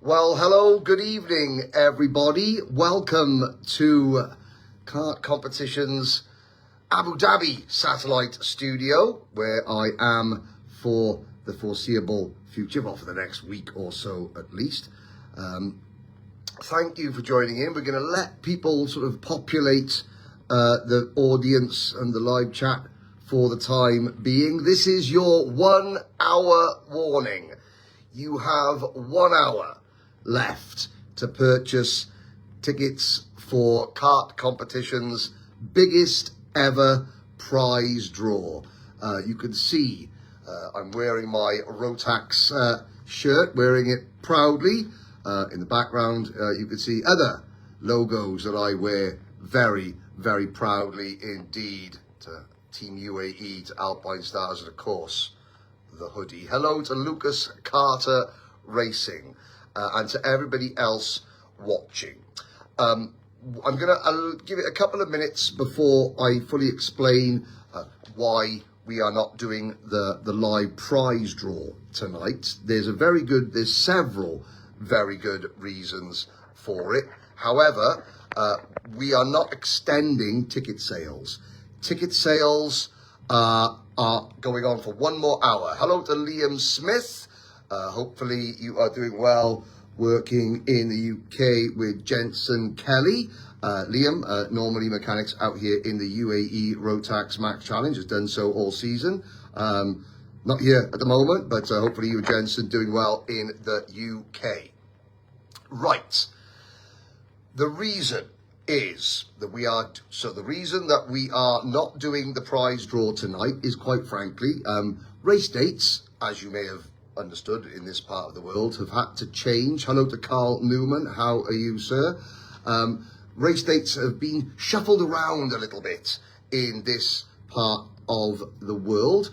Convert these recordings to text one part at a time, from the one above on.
Well, hello, good evening, everybody. Welcome to Kart Competitions Abu Dhabi satellite studio, where I am for the foreseeable future, well, for the next week or so at least. Thank you for joining in. We're going to let people sort of populate the audience and the live chat for the time being. This is your 1 hour warning. You have 1 hour left to purchase tickets for Kart Competitions' biggest ever prize draw. You can see I'm wearing my Rotax shirt, wearing it proudly. In the background, you can see other logos that I wear very, very proudly indeed. To Team UAE, to Alpine Stars, and of course, the hoodie. Hello to Lucas Carter Racing and to everybody else watching. I'll give it a couple of minutes before I fully explain why we are not doing the live prize draw tonight. There's several very good reasons for it. However, we are not extending ticket sales. Ticket sales are going on for 1 more hour. Hello to Liam Smith. Hopefully you are doing well working in the UK with Jensen Kelly. Liam, normally mechanics out here in the UAE Rotax Max Challenge, has done so all season. Not here at the moment, but hopefully you and Jensen doing well in the UK. Right. The reason that we are not doing the prize draw tonight is, quite frankly, race dates, as you may have understood in this part of the world, have had to change. Hello to Carl Newman. How are you, sir? Race dates have been shuffled around a little bit in this part of the world.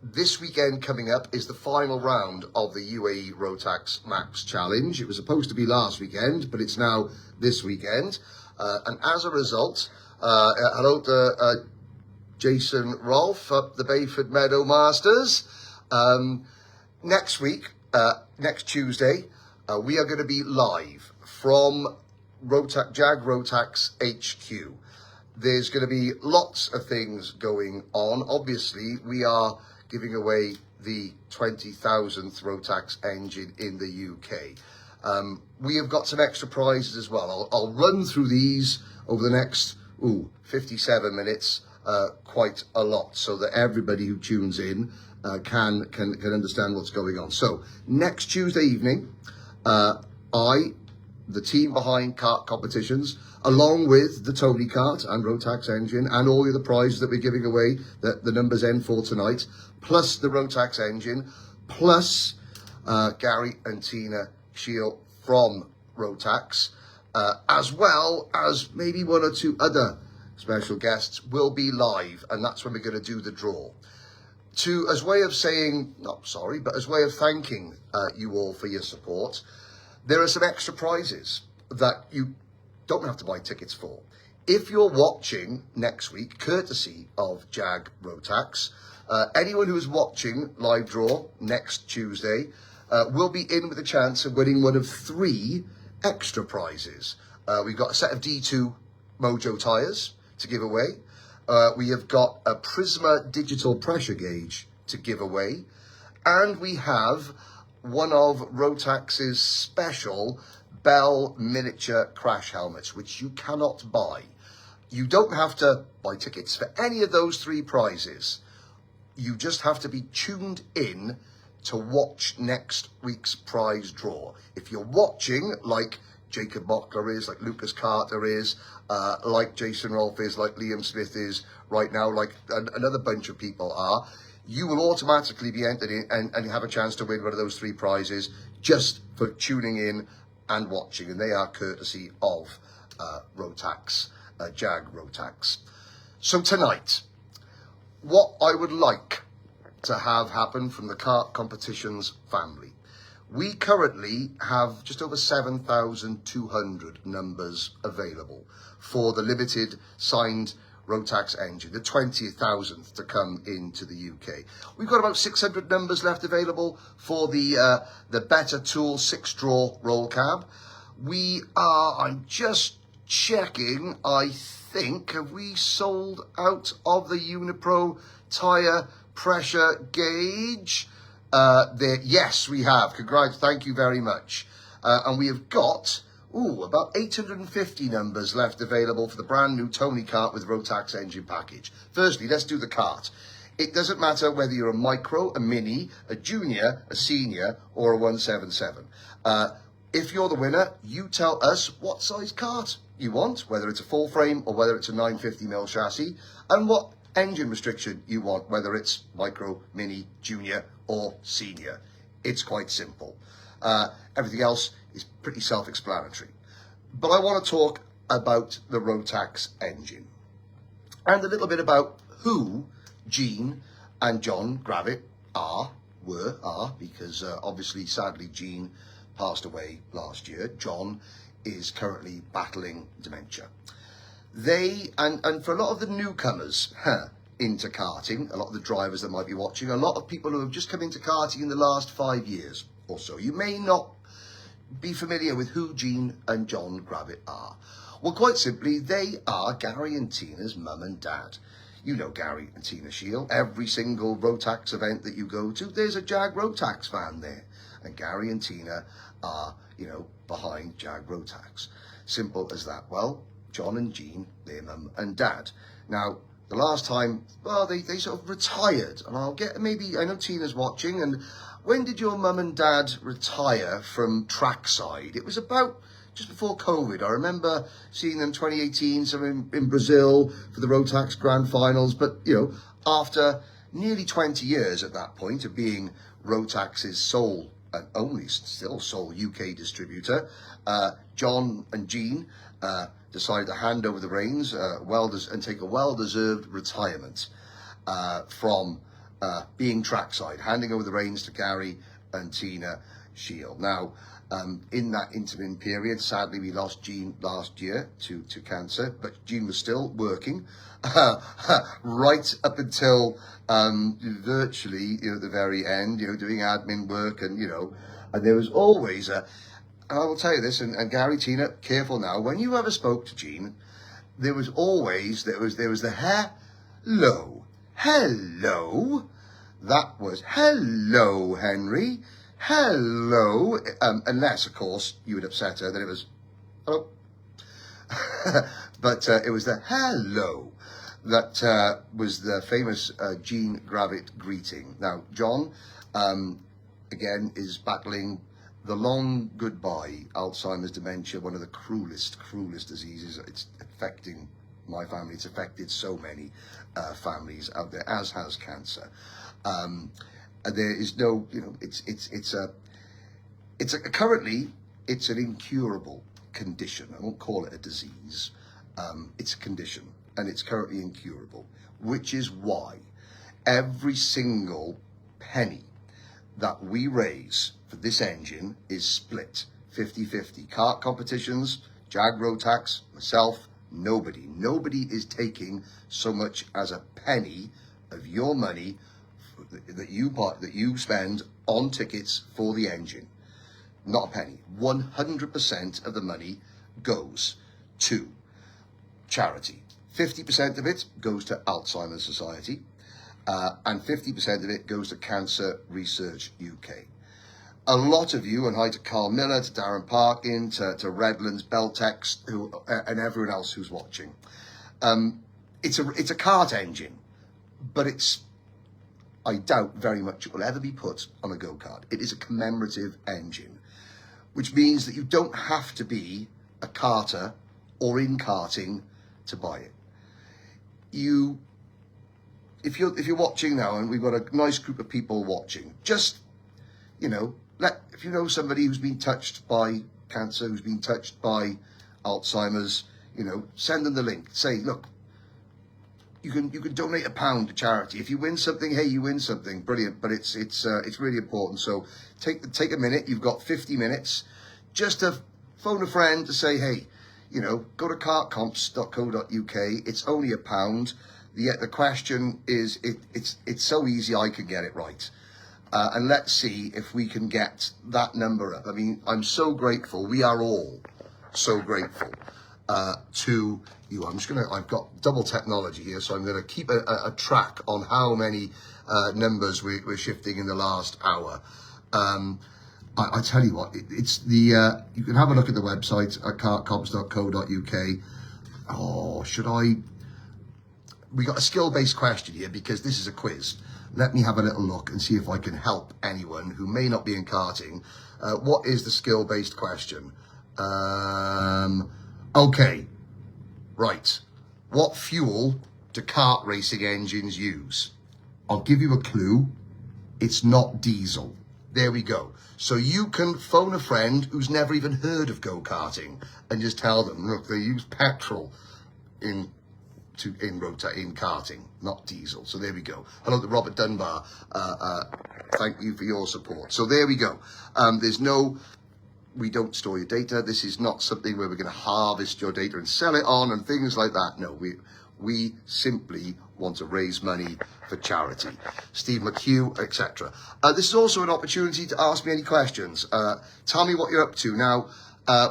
This weekend coming up is the final round of the UAE Rotax Max Challenge. It was supposed to be last weekend, but it's now this weekend. And as a result, hello to Jason Rolfe up the Bayford Meadow Masters. Next week, next Tuesday, we are going to be live from Jag Rotax HQ. There's going to be lots of things going on. Obviously, we are giving away the 20,000th Rotax engine in the UK. We have got some extra prizes as well. I'll run through these over the next 57 minutes, quite a lot, so that everybody who tunes in can understand what's going on. So next Tuesday evening, the team behind Kart Competitions, along with the Tony Kart and Rotax engine and all the other prizes that we're giving away, the numbers end for tonight, plus the Rotax engine, plus Gary and Tina Shield from Rotax, as well as maybe 1 or 2 other special guests will be live, and that's when we're going to do the draw. As way of thanking you all for your support, there are some extra prizes that you don't have to buy tickets for. If you're watching next week, courtesy of Jag Rotax, anyone who is watching live draw next Tuesday will be in with a chance of winning one of 3 extra prizes. We've got a set of D2 Mojo tyres to give away. We have got a Prisma digital pressure gauge to give away. And we have one of Rotax's special Bell miniature crash helmets, which you cannot buy. You don't have to buy tickets for any of those 3 prizes. You just have to be tuned in to watch next week's prize draw. If you're watching, like Jacob Mockler is, like Lucas Carter is, like Jason Rolfe is, like Liam Smith is right now, like another bunch of people are, you will automatically be entered in and have a chance to win one of those 3 prizes just for tuning in and watching. And they are courtesy of Rotax, Jag Rotax. So tonight, what I would like to have happen from the Kart Competitions family. We currently have just over 7,200 numbers available for the limited signed Rotax engine, the 20,000th to come into the UK. We've got about 600 numbers left available for the Better Tool 6-drawer roll cab. I'm just checking, I think, have we sold out of the Unipro tyre pressure gauge? Yes, we have. Congrats, thank you very much. And we have got about 850 numbers left available for the brand new Tony cart with Rotax engine package. Firstly, let's do the cart. It doesn't matter whether you're a micro, a mini, a junior, a senior, or a 177. If you're the winner, you tell us what size cart you want, whether it's a full frame or whether it's a 950mm chassis, and what engine restriction you want, whether it's micro, mini, junior, or senior. It's quite simple. Everything else is pretty self-explanatory. But I want to talk about the Rotax engine and a little bit about who Gene and John Gravitt are, because obviously, sadly, Gene passed away last year. John is currently battling dementia. And for a lot of the newcomers into karting, a lot of the drivers that might be watching, a lot of people who have just come into karting in the last 5 years or so, you may not be familiar with who Gene and John Gravitt are. Well, quite simply, they are Gary and Tina's mum and dad. You know Gary and Tina Shield. Every single Rotax event that you go to, there's a Jag Rotax fan there. And Gary and Tina are, behind Jag Rotax. Simple as that. Well, John and Gene, their mum and dad. Now, the last time, they sort of retired. And I know Tina's watching, and when did your mum and dad retire from trackside? It was about just before COVID. I remember seeing them 2018, so in Brazil for the Rotax Grand Finals. But, after nearly 20 years at that point of being Rotax's sole and only still sole UK distributor, John and Gene decided to hand over the reins and take a well-deserved retirement from being trackside, handing over the reins to Gary and Tina Shield. Now, in that interim period, sadly, we lost Gene last year to cancer, but Gene was still working right up until virtually, the very end, doing admin work and there was always and I will tell you this, and Gary, Tina, careful now, when you ever spoke to Gene, there was the hello, that was hello, Henry, hello, unless, of course, you would upset her, then it was hello. But it was the hello that was the famous Gene Gravitt greeting. Now, John, again, is battling the long goodbye, Alzheimer's dementia, one of the cruelest diseases. It's affecting my family. It's affected so many families out there, as has cancer. There is no, currently it's an incurable condition. I won't call it a disease. It's a condition, and it's currently incurable, which is why every single penny that we raise for this engine is split 50-50. Kart competitions, Jag Rotax, myself, nobody is taking so much as a penny of your money that you spend on tickets for the engine. Not a penny. 100% of the money goes to charity. 50% of it goes to Alzheimer's Society, and 50% of it goes to Cancer Research UK. A lot of you, and hi to Carl Miller, to Darren Parkin, to Redlands, Beltex, and everyone else who's watching. It's a kart engine, but I doubt very much it will ever be put on a go-kart. It is a commemorative engine, which means that you don't have to be a karter or in karting to buy it. If you're watching now, and we've got a nice group of people watching, just, if you know somebody who's been touched by cancer, who's been touched by Alzheimer's, send them the link. Say, look, you can donate £1 to charity. If you win something, hey, you win something, brilliant. But it's really important. So take a minute. You've got 50 minutes, just to phone a friend to say, hey, you know, go to kartcomps.co.uk. It's only £1. The question is, it's so easy I can get it right. And let's see if we can get that number up. I mean, I'm so grateful. We are all so grateful to you. I've got double technology here, so I'm gonna keep a track on how many numbers we're shifting in the last hour. I tell you what, it's the, you can have a look at the website at kartcomps.co.uk. Oh, we got a skill-based question here because this is a quiz. Let me have a little look and see if I can help anyone who may not be in karting. What is the skill-based question? Okay, right. What fuel do kart racing engines use? I'll give you a clue. It's not diesel. There we go. So you can phone a friend who's never even heard of go-karting and just tell them, look, they use petrol in karting, not diesel. So there we go. Hello to Robert Dunbar. Thank you for your support. So there we go. We don't store your data. This is not something where we're going to harvest your data and sell it on and things like that. No, we simply want to raise money for charity. Steve McHugh, etc. This is also an opportunity to ask me any questions. Tell me what you're up to. Now,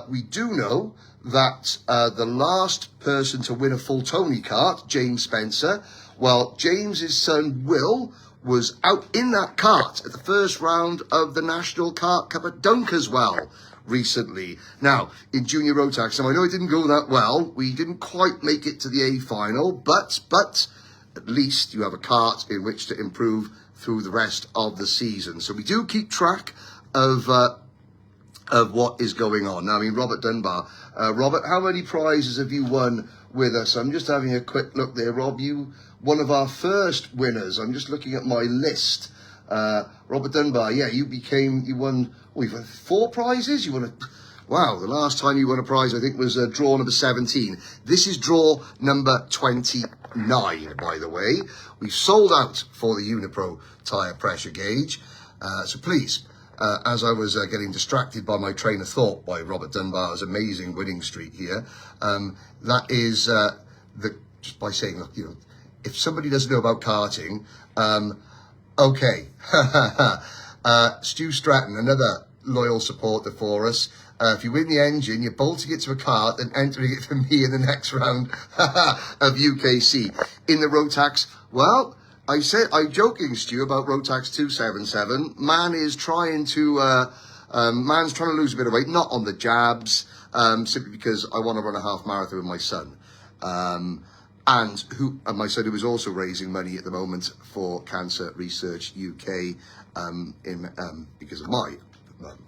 we do know that the last person to win a full Tony kart, James Spencer, well, James's son, Will, was out in that kart at the first round of the National Kart Cup at Dunkerswell recently. Now, in Junior Rotax, I know it didn't go that well. We didn't quite make it to the A final, but at least you have a kart in which to improve through the rest of the season. So we do keep track of what is going on. Now, I mean, Robert Dunbar. Robert, how many prizes have you won with us? I'm just having a quick look there. Rob, you one of our first winners. I'm just looking at my list. Robert Dunbar, yeah, you won, we've had 4 prizes. You won wow, the last time you won a prize, I think, was draw number 17. This is draw number 29, by the way. We've sold out for the Unipro tyre pressure gauge. So please, as I was getting distracted by my train of thought by Robert Dunbar's amazing winning streak here, that is just by saying, look, you know, if somebody doesn't know about karting, okay. Stu Stratton, another loyal supporter for us. If you win the engine, you're bolting it to a kart and entering it for me in the next round of UKC. In the Rotax, well, I'm joking, Stu, about Rotax 277. Man's trying to lose a bit of weight, not on the jabs, simply because I want to run a half marathon with my son. And my son, who is also raising money at the moment for Cancer Research UK, because of my mum,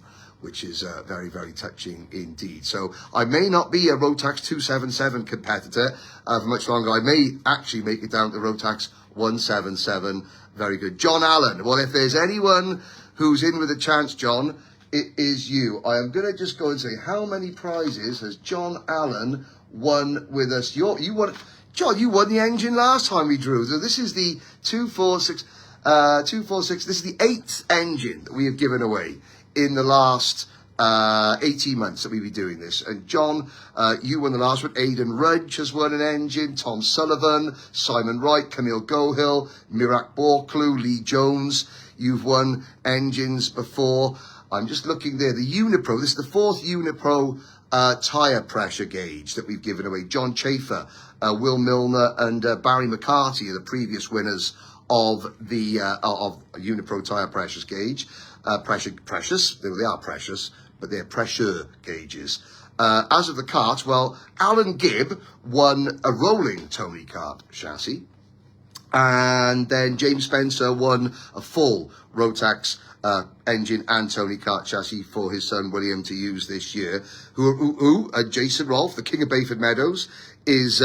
which is very, very touching indeed. So I may not be a Rotax 277 competitor for much longer. I may actually make it down to Rotax 177. Very good. John Allen. Well, if there's anyone who's in with a chance, John, it is you. I am going to just go and say, how many prizes has John Allen won with us? You won, John, you won the engine last time we drew. So this is the 246. This is the 8th engine that we have given away in the last 18 months that we've been doing this. And John, you won the last one. Aidan Rudge has won an engine. Tom Sullivan, Simon Wright, Camille Gohill, Mirak Borklu, Lee Jones. You've won engines before. I'm just looking there. The Unipro, this is the 4th Unipro tyre pressure gauge that we've given away. John Chafer, Will Milner and Barry McCarty are the previous winners of the of Unipro tyre pressures gauge. Precious, they are precious, but they're pressure gauges. As of the kart, well, Alan Gibb won a rolling Tony kart chassis, and then James Spencer won a full Rotax engine and Tony kart chassis for his son William to use this year. Jason Rolfe, the King of Bayford Meadows, is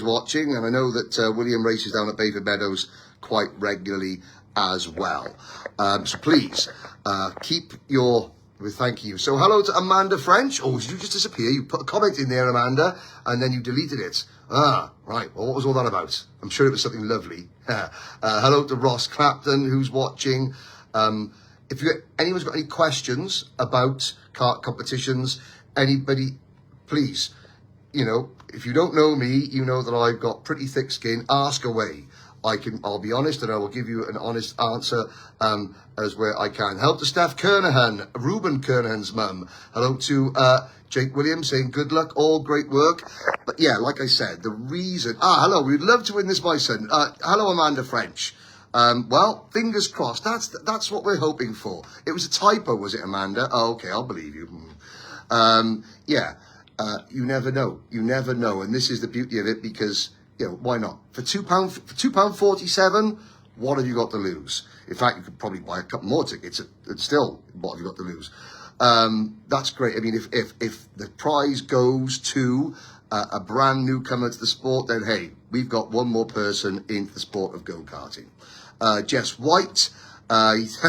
watching, and I know that William races down at Bayford Meadows quite regularly as well. So please keep your thank you. So hello to Amanda French. Oh, did you just disappear? You put a comment in there, Amanda, and then you deleted it. Ah, right. Well, what was all that about? I'm sure it was something lovely. Hello to Ross Clapton, who's watching. If anyone's got any questions about kart competitions, anybody, please you know, if you don't know me, you know that I've got pretty thick skin. Ask away. I'll be honest, and I will give you an honest answer as where I can. Hello to Steph Kernahan, Ruben Kernahan's mum. Hello to Jake Williams saying good luck, all great work. But yeah, like I said, the reason... hello, we'd love to win this bison. Hello, Amanda French. Well, fingers crossed. That's what we're hoping for. It was a typo, was it, Amanda? Oh, okay, I'll believe you. Yeah, you never know. You never know. And this is the beauty of it because... You know, why not? For £2.47, what have you got to lose? In fact, you could probably buy a couple more tickets and still, what have you got to lose? That's great. I mean, if the prize goes to a brand newcomer to the sport, then hey, we've got one more person into the sport of go-karting. Jess White. Let's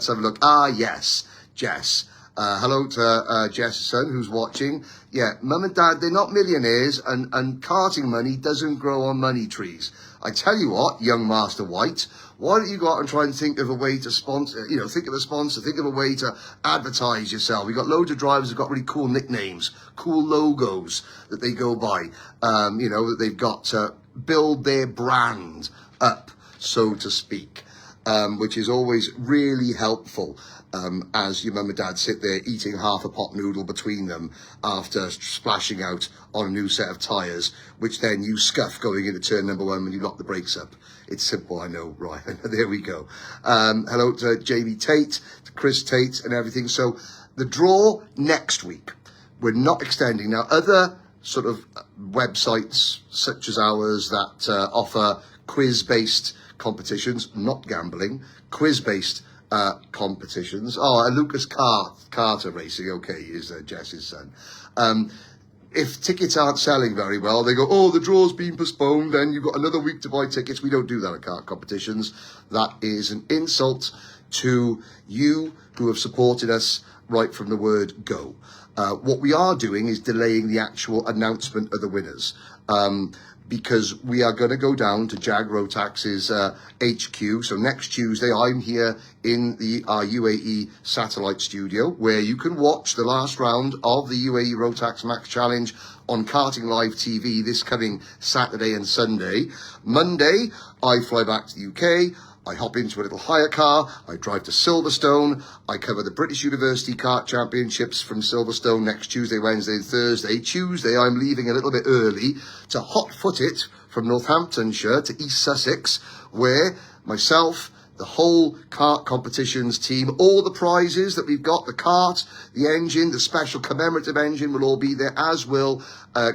have a look. Yes, Jess. Hello to Jess's son who's watching. Yeah, mum and dad, they're not millionaires and karting money doesn't grow on money trees. I tell you what, young Master White, why don't you go out and try and think of a way to sponsor, you know, think of a sponsor, think of a way to advertise yourself. We've got loads of drivers who've got really cool nicknames, cool logos that they go by, you know, that they've got to build their brand up, so to speak, which is always really helpful. As your mum and dad sit there eating half a pot noodle between them after splashing out on a new set of tyres, which then you scuff going into turn number 1 when you lock the brakes up. It's simple, I know, right? There we go. Hello to Jamie Tate, to Chris Tate and everything. So the draw next week, we're not extending. Now, other sort of websites such as ours that offer quiz-based competitions, not gambling, quiz-based competitions. Lucas Carter Racing, okay, is Jess's son. If tickets aren't selling very well, they go, oh, the draw's been postponed, then you've got another week to buy tickets. We don't do that at kart competitions. That is an insult to you who have supported us right from the word go. What we are doing is delaying the actual announcement of the winners. Because we are going to go down to Jag Rotax's HQ. So next Tuesday, I'm here in our UAE satellite studio, where you can watch the last round of the UAE Rotax Max Challenge on Karting Live TV this coming Saturday and Sunday. Monday, I fly back to the UK. I hop into a little hire car, I drive to Silverstone, I cover the British University Kart Championships from Silverstone next Tuesday, Wednesday and Thursday. Tuesday I'm leaving a little bit early to hot-foot it from Northamptonshire to East Sussex, where myself, the whole kart competitions team, all the prizes that we've got, the kart, the engine, the special commemorative engine will all be there, as will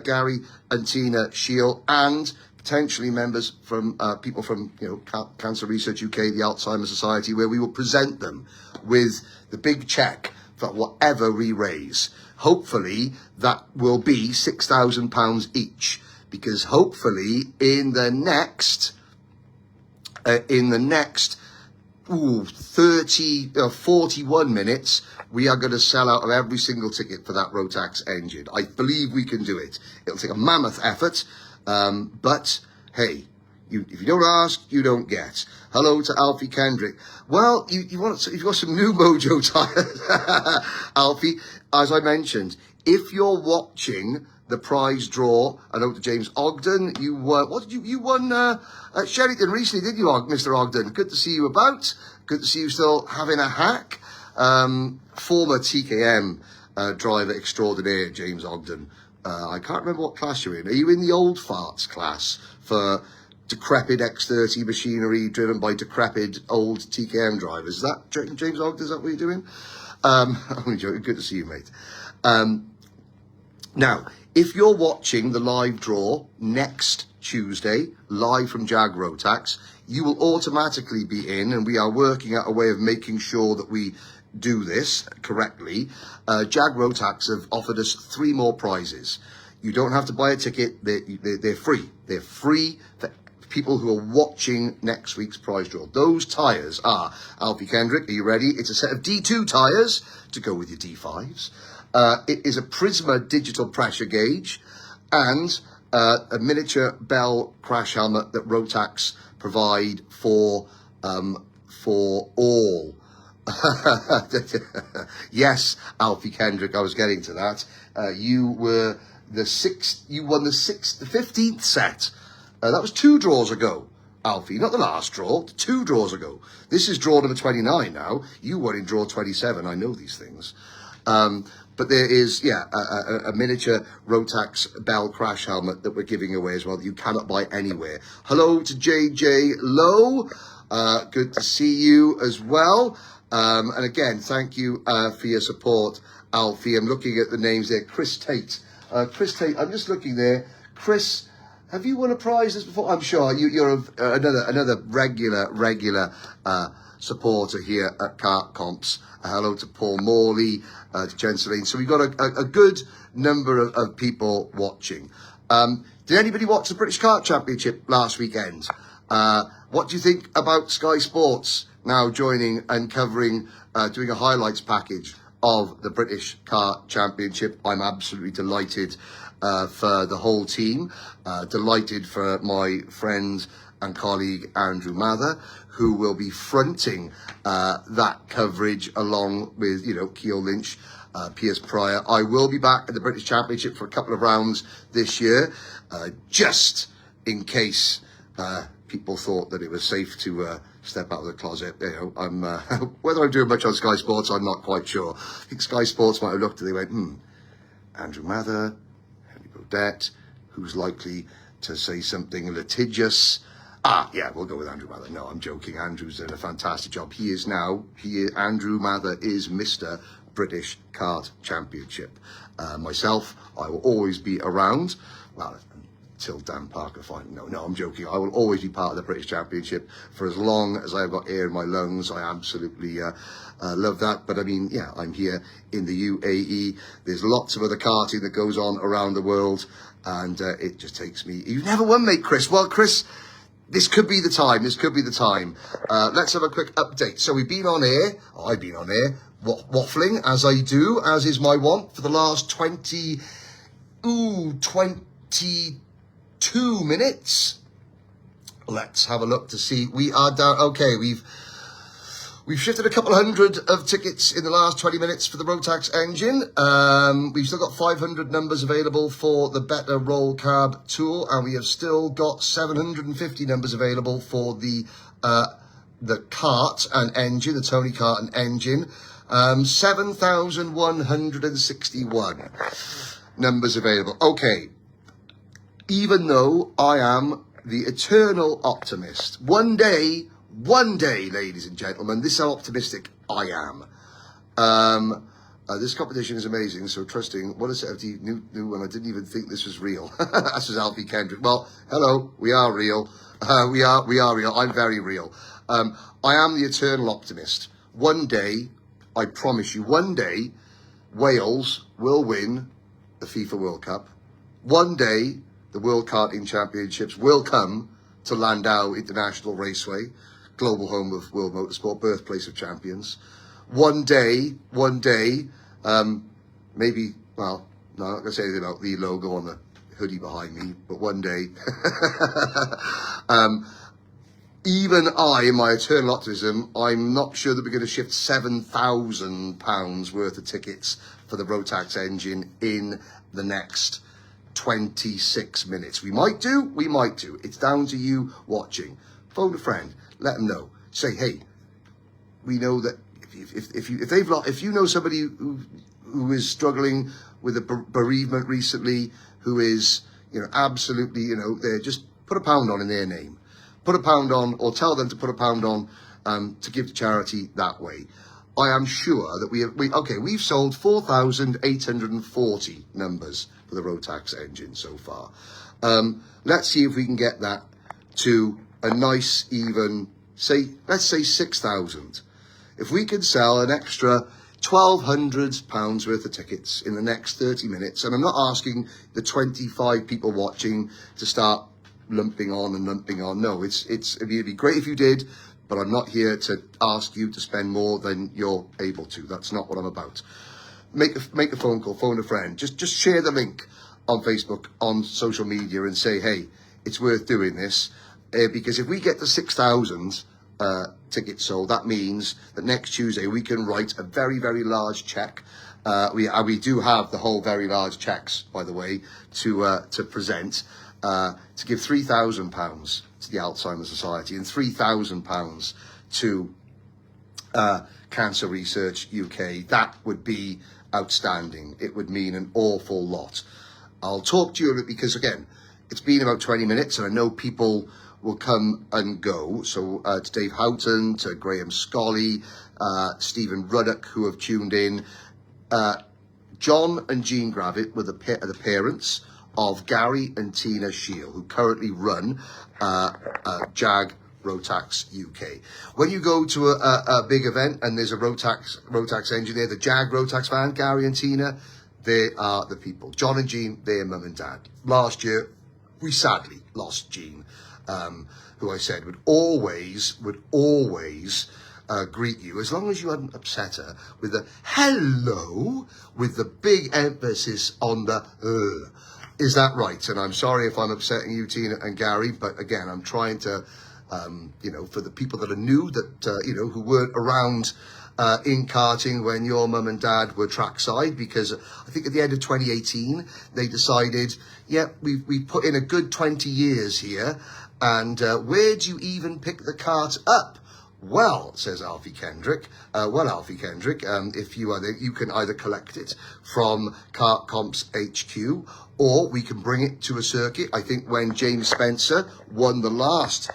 Gary and Tina Shield and potentially members from people from, you know, Cancer Research UK, the Alzheimer's Society, where we will present them with the big check for whatever we raise. Hopefully that will be £6,000 each, because hopefully in the next 41 minutes, we are going to sell out of every single ticket for that Rotax engine. I believe we can do it. It'll take a mammoth effort. But hey, if you don't ask, you don't get. Hello to Alfie Kendrick. Well, you've got some new Mojo tires, Alfie. As I mentioned, if you're watching the prize draw, I know to James Ogden, you won. What did you won at Sherrington recently, didn't you, Mr. Ogden? Good to see you about. Good to see you still having a hack. Former TKM driver extraordinaire, James Ogden. I can't remember what class you're in. Are you in the old farts class for decrepit X30 machinery driven by decrepit old TKM drivers? Is that James Ogden? Is that what you're doing? I'm only joking. Good to see you, mate. Now, if you're watching the live draw next Tuesday, live from Jag Rotax, you will automatically be in, and we are working out a way of making sure that we do this correctly. Jag Rotax have offered us 3 more prizes. You don't have to buy a ticket. They're free. They're free for people who are watching next week's prize draw. Those tyres are, Alfie Kendrick, are you ready? It's a set of D2 tyres to go with your D5s. It is a Prisma digital pressure gauge and a miniature Bell crash helmet that Rotax provide for all. Yes, Alfie Kendrick, I was getting to that. You were the 15th set. That was 2 draws ago, Alfie, not the last draw, 2 draws ago. This is draw number 29 now. You were in draw 27. I know these things. But there is, a miniature Rotax Bell crash helmet that we're giving away as well that you cannot buy anywhere. Hello to JJ Lowe. Good to see you as well. And again, thank you for your support, Alfie. I'm looking at the names there. Chris Tate. Chris Tate, I'm just looking there. Chris, have you won a prize this before? I'm sure you're another regular supporter here at Kart Comps. Hello to Paul Morley, to Jen Celine. So we've got a good number of people watching. Did anybody watch the British Kart Championship last weekend? What do you think about Sky Sports now joining and covering, doing a highlights package of the British Kart Championship? I'm absolutely delighted for the whole team, delighted for my friend and colleague Andrew Mather, who will be fronting that coverage along with, Keogh Lynch, Piers Pryor. I will be back at the British Championship for a couple of rounds this year, just in case people thought that it was safe to step out of the closet. I'm whether I'm doing much on Sky Sports, I'm not quite sure. I think Sky Sports might have looked and they went, Andrew Mather, Henry Burdett, who's likely to say something litigious. We'll go with Andrew Mather. No, I'm joking. Andrew's done a fantastic job. Andrew Mather is Mr. British Kart Championship. Myself, I will always be around. Well, until Dan Parker finally. No, I'm joking. I will always be part of the British Championship for as long as I've got air in my lungs. I absolutely love that. But I mean, I'm here in the UAE. There's lots of other karting that goes on around the world, and it just takes me. You've never won, mate, Chris. Well, Chris, this could be the time. Let's have a quick update. So we've been on air. I've been on air, waffling, as I do, as is my wont, for the last 22 minutes. Let's have a look to see. We are down. Okay, we've shifted a couple hundred of tickets in the last 20 minutes for the Rotax engine. We've still got 500 numbers available for the Better Roll Cab Tour, and we have still got 750 numbers available for the cart and engine, the Tony Kart and engine. 7,161 numbers available. Okay, even though I am the eternal optimist, one day, ladies and gentlemen, this is how optimistic I am. This competition is amazing, so trusting. What a set of new one. I didn't even think this was real. This was Alfie Kendrick. Well, hello, we are real. We are real. I'm very real. I am the eternal optimist. One day, I promise you, one day, Wales will win the FIFA World Cup. One day, the World Karting Championships will come to Landau International Raceway, global home of world motorsport, birthplace of champions. One day, maybe, well, no, I'm not going to say anything about the logo on the hoodie behind me, but one day, even I, in my eternal optimism, I'm not sure that we're going to shift £7,000 worth of tickets for the Rotax engine in the next 26 minutes. We might do. It's down to you watching. Phone a friend. Let them know. Say, hey, we know that if you know somebody who is struggling with a bereavement recently, who is, absolutely, they're just put £1 on in their name. Put £1 on, or tell them to put £1 on to give to charity that way. I am sure that we've sold 4,840 numbers for the Rotax engine so far. Let's see if we can get that to a nice even, let's say 6,000. If we can sell an extra £1,200 worth of tickets in the next 30 minutes, and I'm not asking the 25 people watching to start lumping on. No, it'd be great if you did, but I'm not here to ask you to spend more than you're able to. That's not what I'm about. Make a phone call, phone a friend. Just share the link on Facebook, on social media, and say, hey, it's worth doing this. Because if we get to 6,000, tickets sold, that means that next Tuesday we can write a very, very large check. We do have the whole very large checks, by the way, to present, to give £3,000 to the Alzheimer's Society and £3,000 to Cancer Research UK. That would be outstanding. It would mean an awful lot. I'll talk to you a bit because, again, it's been about 20 minutes and I know people will come and go. So to Dave Houghton, to Graham Scully, Stephen Ruddock, who have tuned in. John and Jean Gravitt were the parents of Gary and Tina Shield, who currently run JAG Rotax UK. When you go to a big event and there's a Rotax engineer, the JAG Rotax van, Gary and Tina, they are the people. John and Jean, their mum and dad. Last year, we sadly lost Jean, who I said would always greet you, as long as you hadn't upset her, with the hello, with the big emphasis on the Is that right? And I'm sorry if I'm upsetting you, Tina and Gary, but again, I'm trying to, for the people that are new, that, who weren't around in karting when your mum and dad were trackside, because I think at the end of 2018, they decided, we've put in a good 20 years here, and where do you even pick the kart up? Well, says Alfie Kendrick, if you are there, you can either collect it from Kart Comps HQ, or we can bring it to a circuit. I think when James Spencer won the last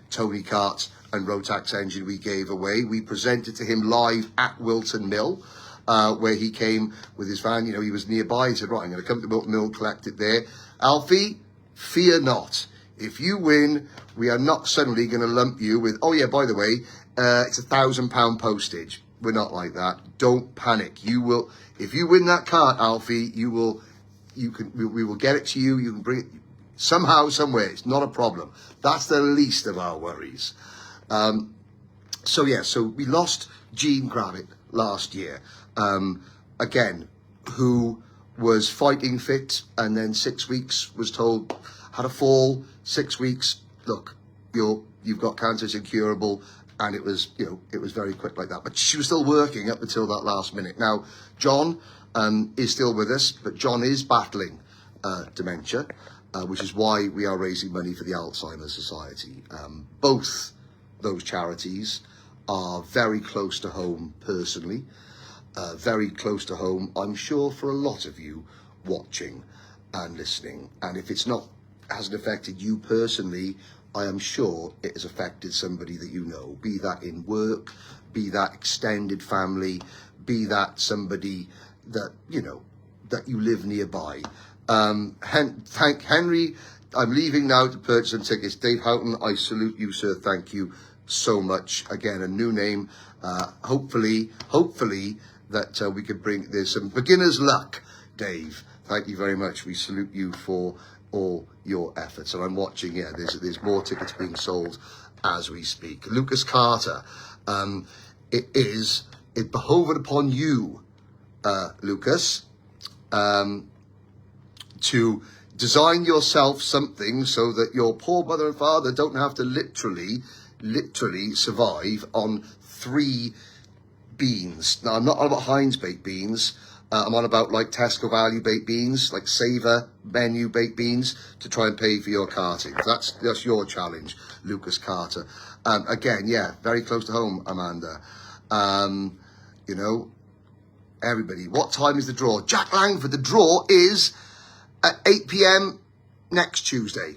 Tony Kart and Rotax engine we gave away, we presented to him live at Wilton Mill, where he came with his van. He was nearby. He said, right, I'm going to come to Wilton Mill, collect it there. Alfie, fear not. If you win, we are not suddenly going to lump you with, oh yeah, by the way, it's £1,000 postage. We're not like that. Don't panic. You will, if you win that kart, Alfie, we will get it to you. You can bring it somehow, somewhere. It's not a problem. That's the least of our worries. So we lost Jean Gravitt last year. Again, who was fighting fit and then 6 weeks was told, had a fall, 6 weeks, look, you've got cancer, it's incurable, and it was very quick like that. But she was still working up until that last minute. Now, John is still with us, but John is battling dementia, which is why we are raising money for the Alzheimer's Society. Both those charities are very close to home personally, very close to home, I'm sure, for a lot of you watching and listening. And if it's not, hasn't affected you personally, I am sure it has affected somebody that you know, be that in work, be that extended family, be that somebody that, that you live nearby. Thank Henry, I'm leaving now to purchase some tickets. Dave Houghton, I salute you, sir. Thank you so much. Again, a new name. Hopefully that we could bring, there's some beginner's luck, Dave. Thank you very much. We salute you for all your efforts. And I'm watching, there's more tickets being sold as we speak. Lucas Carter, it behoved upon you, Lucas, to design yourself something so that your poor mother and father don't have to literally survive on 3 beans. Now, I'm not on about Heinz baked beans. I'm on about like Tesco value baked beans, like Saver menu baked beans, to try and pay for your karting. That's your challenge, Lucas Carter. Again, very close to home, Amanda. Everybody, what time is the draw? Jack Langford, the draw is at 8 p.m. next Tuesday,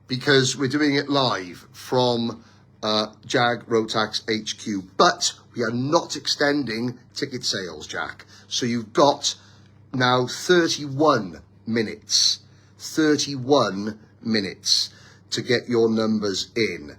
because we're doing it live from JAG Rotax HQ. But we are not extending ticket sales, Jack. So you've got now 31 minutes to get your numbers in.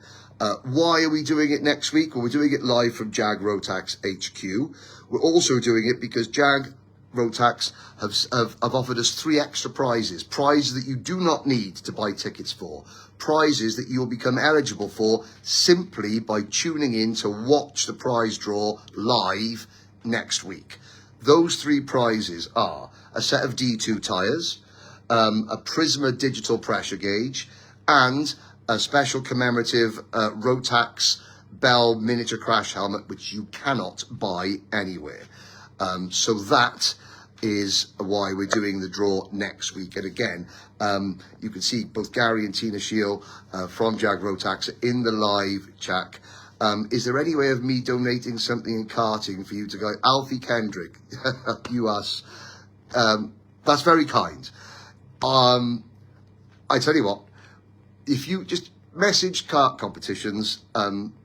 Why are we doing it next week? Well, we're doing it live from JAG Rotax HQ. We're also doing it because JAG Rotax have offered us 3 extra prizes that you do not need to buy tickets for, prizes that you'll become eligible for simply by tuning in to watch the prize draw live next week. Those 3 prizes are a set of D2 tyres, a Prisma digital pressure gauge, and a special commemorative Rotax Bell miniature crash helmet, which you cannot buy anywhere. So that is why we're doing the draw next week. And again, you can see both Gary and Tina Shiel from Jag Rotax in the live chat. Is there any way of me donating something in karting for you to go? Alfie Kendrick, you us. That's very kind. I tell you what, if you just message kart competitions,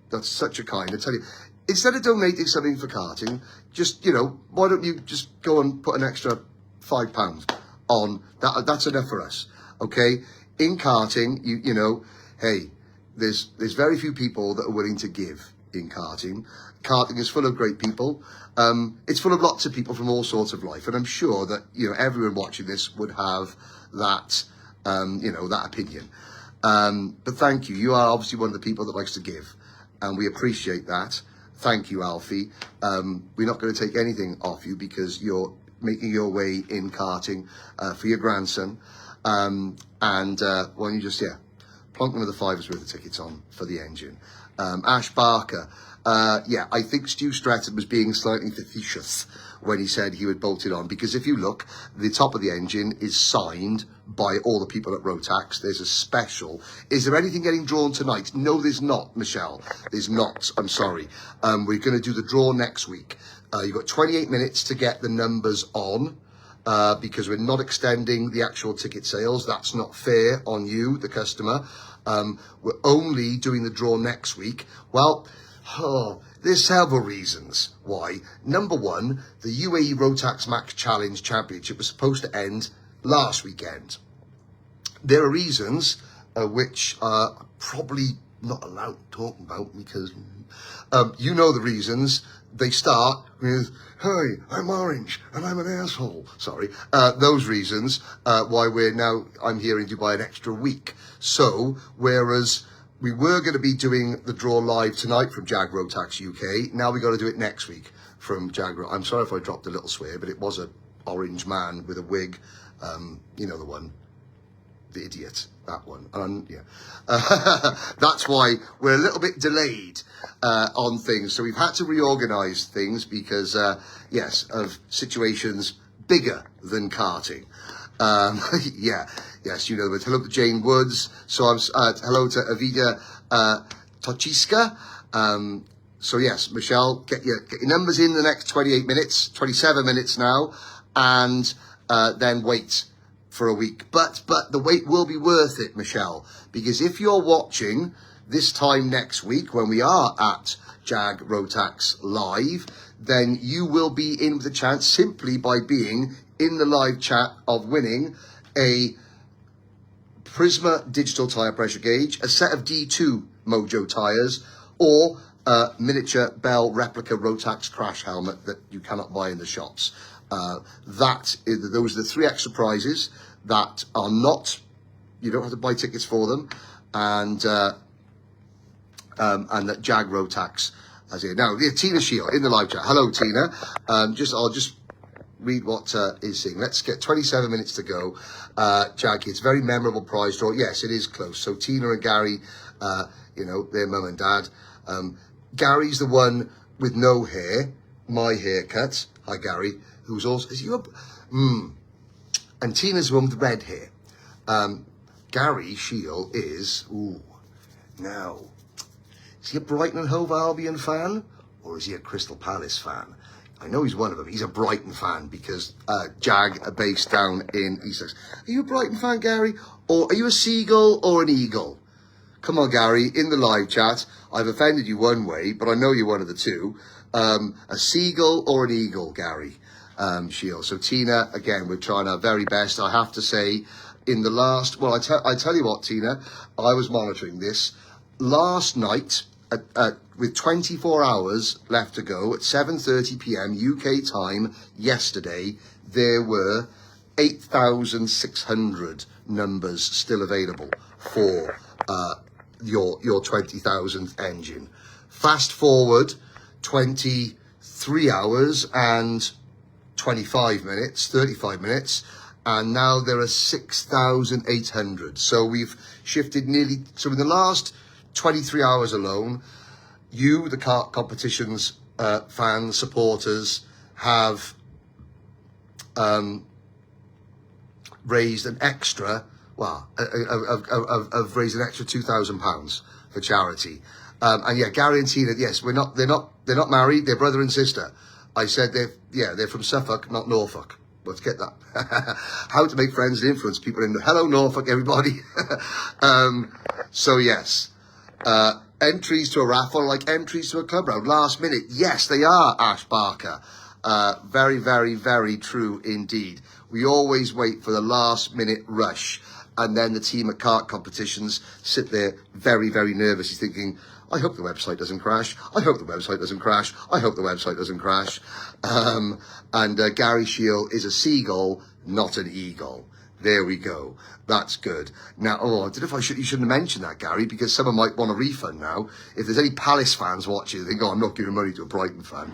that's such a kind. I tell you, instead of donating something for karting, just, you know, why don't you just go and put an extra £5 on that? That's enough for us, okay? In karting, you know, hey, there's very few people that are willing to give in karting. Karting is full of great people. It's full of lots of people from all sorts of life, and I'm sure that, you know, everyone watching this would have that, you know, that opinion. But thank you. You are obviously one of the people that likes to give, and we appreciate that. Thank you, Alfie. We're not going to take anything off you because you're making your way in karting for your grandson. Why don't you just, plonk one of the £5 worth of tickets on for the engine. Ash Barker. I think Stu Stratton was being slightly facetious when he said he would bolt it on, because if you look, the top of the engine is signed by all the people at Rotax. There's a special. Is there anything getting drawn tonight? No, there's not, Michelle. There's not. I'm sorry. We're going to do the draw next week. You've got 28 minutes to get the numbers on, because we're not extending the actual ticket sales. That's not fair on you, the customer. We're only doing the draw next week. Well, there's several reasons why. Number one, the UAE Rotax Max Challenge Championship was supposed to end last weekend. There are reasons which are probably not allowed talking about, because you know the reasons. They start with, hey, I'm orange and I'm an asshole. Sorry. Those reasons why I'm here in Dubai an extra week. So, whereas we were going to be doing the draw live tonight from Jag Rotax UK, now we got to do it next week from Jag. I'm sorry if I dropped a little swear, but it was an orange man with a wig. You know the one. The idiot, that one. That's why we're a little bit delayed on things. So we've had to reorganize things because, of situations bigger than karting. Yes, you know the hello to Jane Woods. So I'm hello to Avida Tochiska. So yes, Michelle, get your numbers in the next 28 minutes, 27 minutes now, and then wait for a week. But the wait will be worth it, Michelle, because if you're watching this time next week when we are at Jag Rotax Live, then you will be in with a chance simply by being in the live chat of winning a Prisma digital tyre pressure gauge, a set of D2 Mojo tyres, or a miniature Bell replica Rotax crash helmet that you cannot buy in the shops. Those are the 3 extra prizes that are not, you don't have to buy tickets for them, and that Jag Rotax has here. Now, Tina Shiel in the live chat. Hello, Tina. I'll just read what is saying. Let's get 27 minutes to go. Jag, it's very memorable prize draw. Yes, it is close. So Tina and Gary, their mum and dad. Gary's the one with no hair, my haircut. Hi, Gary. Who's also, is you a, and Tina's the one with red hair. Gary Shiel is, now, is he a Brighton and Hove Albion fan, or is he a Crystal Palace fan? I know he's one of them. He's a Brighton fan because Jag are based down in East Sussex. Are you a Brighton fan, Gary? Or are you a seagull or an eagle? Come on, Gary, in the live chat. I've offended you one way, but I know you're one of the two. A seagull or an eagle, Gary Shiel. So Tina, again, we're trying our very best. I have to say, in the last, I tell you what, Tina, I was monitoring this. Last night, with 24 hours left to go, at 7:30 p.m. UK time yesterday, there were 8,600 numbers still available for your 20,000th engine. Fast forward 23 hours and 35 minutes, and now there are 6,800. So we've shifted so in the last 23 hours alone, you, the kart competitions fans, supporters, have raised an extra, I've raised an extra £2,000 for charity. And yeah, Gary and Tina, yes, they're not married, they're brother and sister. I said they're from Suffolk, not Norfolk. Let's get that. How to make friends and influence people in hello Norfolk, everybody. So yes, entries to a raffle like entries to a club round, last minute. Yes, they are, Ash Barker. Very, very, very true indeed. We always wait for the last minute rush, and then the team at kart competitions sit there very, very nervously thinking, I hope the website doesn't crash. I hope the website doesn't crash. I hope the website doesn't crash. And Gary Shield is a seagull, not an eagle. There we go. That's good. Now, I don't know if you shouldn't have mentioned that, Gary, because someone might want a refund now. If there's any Palace fans watching, they think, I'm not giving money to a Brighton fan.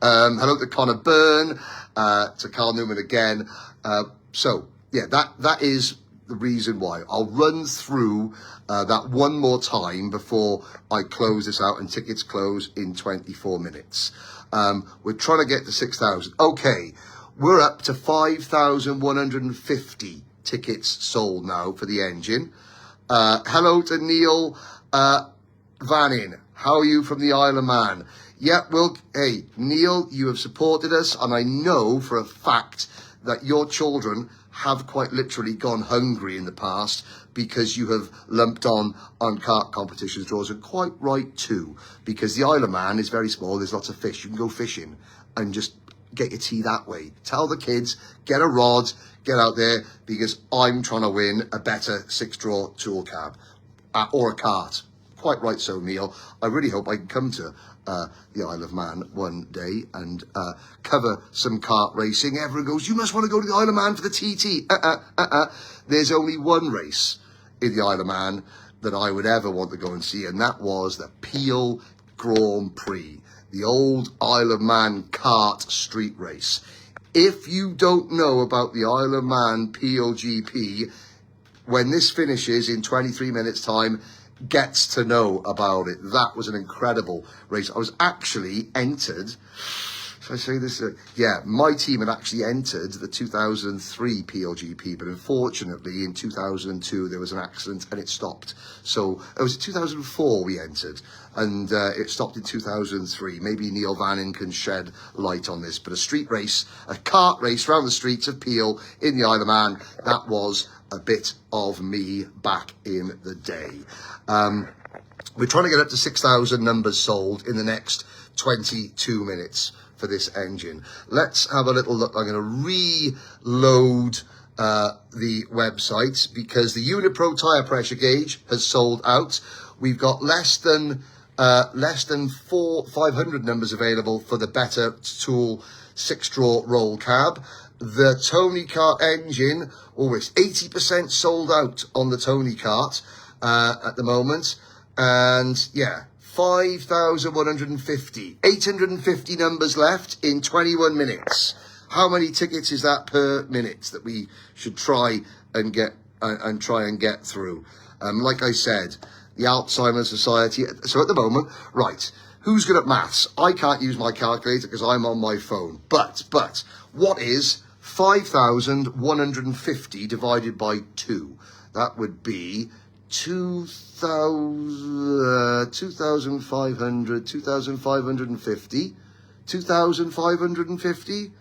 Hello to Connor Byrne, to Carl Newman again. So, yeah, that is the reason why. I'll run through that one more time before I close this out, and tickets close in 24 minutes. We're trying to get to 6,000. Okay, we're up to 5,150 tickets sold now for the engine. Hello to Neil Vannin. How are you from the Isle of Man? Yeah, well, hey, Neil, you have supported us, and I know for a fact that your children have quite literally gone hungry in the past because you have lumped on kart competitions draws, and quite right too, because the Isle of Man is very small, there's lots of fish, you can go fishing and just get your tea that way. Tell the kids, get a rod, get out there, because I'm trying to win a better 6-draw tool cab or a kart. Quite right so, Neil. I really hope I can come to the Isle of Man one day and cover some kart racing. Everyone goes, you must want to go to the Isle of Man for the TT. There's only one race in the Isle of Man that I would ever want to go and see, and that was the Peel Grand Prix, the old Isle of Man kart street race. If you don't know about the Isle of Man Peel GP, when this finishes in 23 minutes time, gets to know about it. That was an incredible race. I was actually entered, should I say this? Yeah, my team had actually entered the 2003 PLGP, but unfortunately in 2002 there was an accident and it stopped. So it was 2004 we entered, and it stopped in 2003. Maybe Neil Vannin can shed light on this, but a street race, a kart race around the streets of Peel in the Isle of Man, that was a bit of me back in the day. We're trying to get up to 6,000 numbers sold in the next 22 minutes for this engine. Let's have a little look. I'm going to reload the website because the Unipro tyre pressure gauge has sold out. We've got less than 500 numbers available for the Better Tool 6-draw roll cab. The Tony Kart engine, always 80% sold out on the Tony Kart at the moment. And yeah, 5,150, 850 numbers left in 21 minutes. How many tickets is that per minute that we should try and get through? Like I said, the Alzheimer's Society. So at the moment, right, who's good at maths? I can't use my calculator because I'm on my phone. But what is 5,150 divided by 2? That would be 2,500, 2,550, 2,550,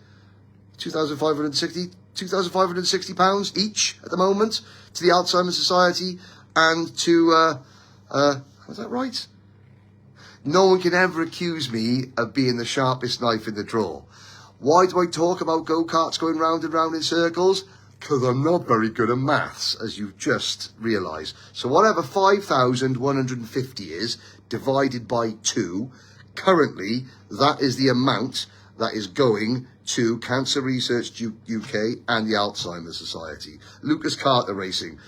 2,560, 2,560 pounds each at the moment to the Alzheimer's Society and to, is that right? No one can ever accuse me of being the sharpest knife in the drawer. Why do I talk about go-karts going round and round in circles? Because I'm not very good at maths, as you've just realised. So whatever 5,150 is, divided by 2, currently that is the amount that is going to Cancer Research UK and the Alzheimer's Society. Lucas Carter Racing,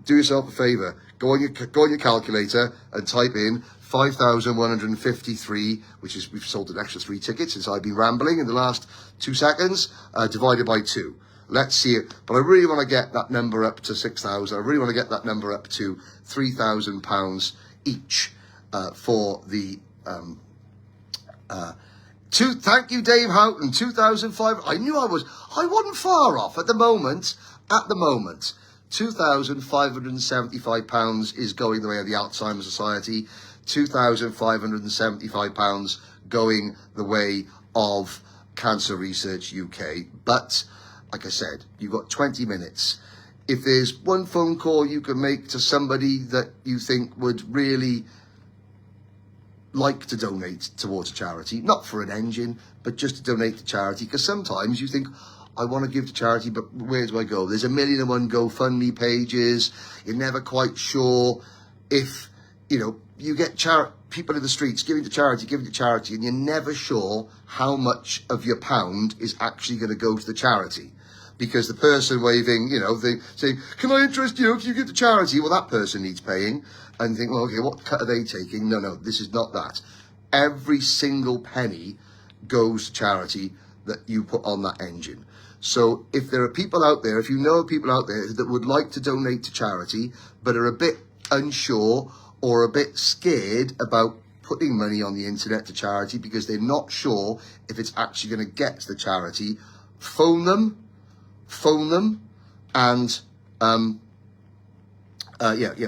do yourself a favour, go on your calculator and type in 5,153, which is, we've sold an extra 3 tickets since I've been rambling in the last 2 seconds, divided by 2. Let's see it. But I really want to get that number up to 6,000. I really want to get that number up to £3,000 each for the Thank you, Dave Houghton. 2005. I knew I wasn't far off at the moment. At the moment, £2,575 is going the way of the Alzheimer's Society. £2,575 going the way of Cancer Research UK. But, like I said, you've got 20 minutes. If there's one phone call you can make to somebody that you think would really like to donate towards a charity, not for an engine, but just to donate to charity, because sometimes you think, I want to give to charity, but where do I go? There's 1,000,001 GoFundMe pages. You're never quite sure if, you get people in the streets giving to charity, and you're never sure how much of your pound is actually going to go to the charity. Because the person waving, they say, can I interest you? Can you give to charity? Well, that person needs paying. And you think, well, okay, what cut are they taking? No, this is not that. Every single penny goes to charity that you put on that engine. So if there are people out there, if you know people out there that would like to donate to charity, but are a bit unsure or a bit scared about putting money on the internet to charity because they're not sure if it's actually going to get to the charity, phone them and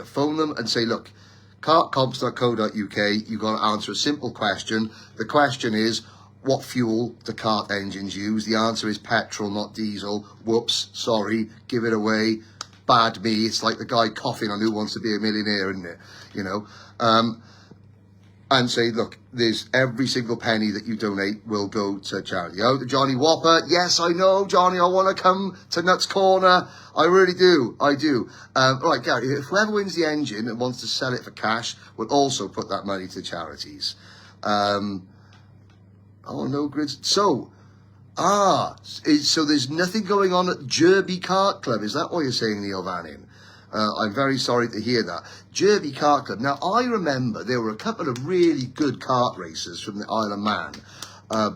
phone them and say, look, cartcomps.co.uk, you've got to answer a simple question. The question is, what fuel do cart engines use? The answer is petrol, not diesel. Whoops, sorry, give it away. Bad me. It's like the guy coughing on Who Wants to Be a Millionaire, isn't it? And say, look, there's every single penny that you donate will go to charity. Oh, the Johnny Whopper. Yes, I know, Johnny, I want to come to Nuts Corner. I really do. I do. Right, Gary, if whoever wins the engine and wants to sell it for cash will also put that money to charities. No grids. So there's nothing going on at Jerby Kart Club. Is that what you're saying, Neil Vannin? I'm very sorry to hear that. Jerby Kart Club. Now, I remember there were a couple of really good kart racers from the Isle of Man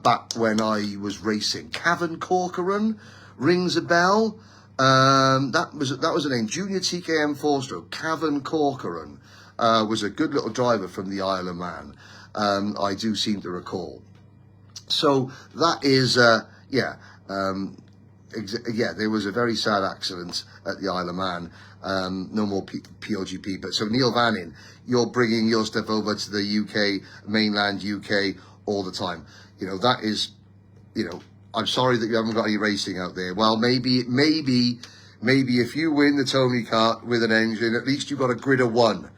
back when I was racing. Cavan Corcoran rings a bell. That was a name. Junior TKM 4-stroke. Cavan Corcoran was a good little driver from the Isle of Man. I do seem to recall. So that is, there was a very sad accident at the Isle of Man. No more PLGP. But so Neil Vannin, you're bringing your stuff over to the UK, mainland UK, all the time. That is, I'm sorry that you haven't got any racing out there. Well, maybe if you win the Tony Kart with an engine, at least you've got a grid of one.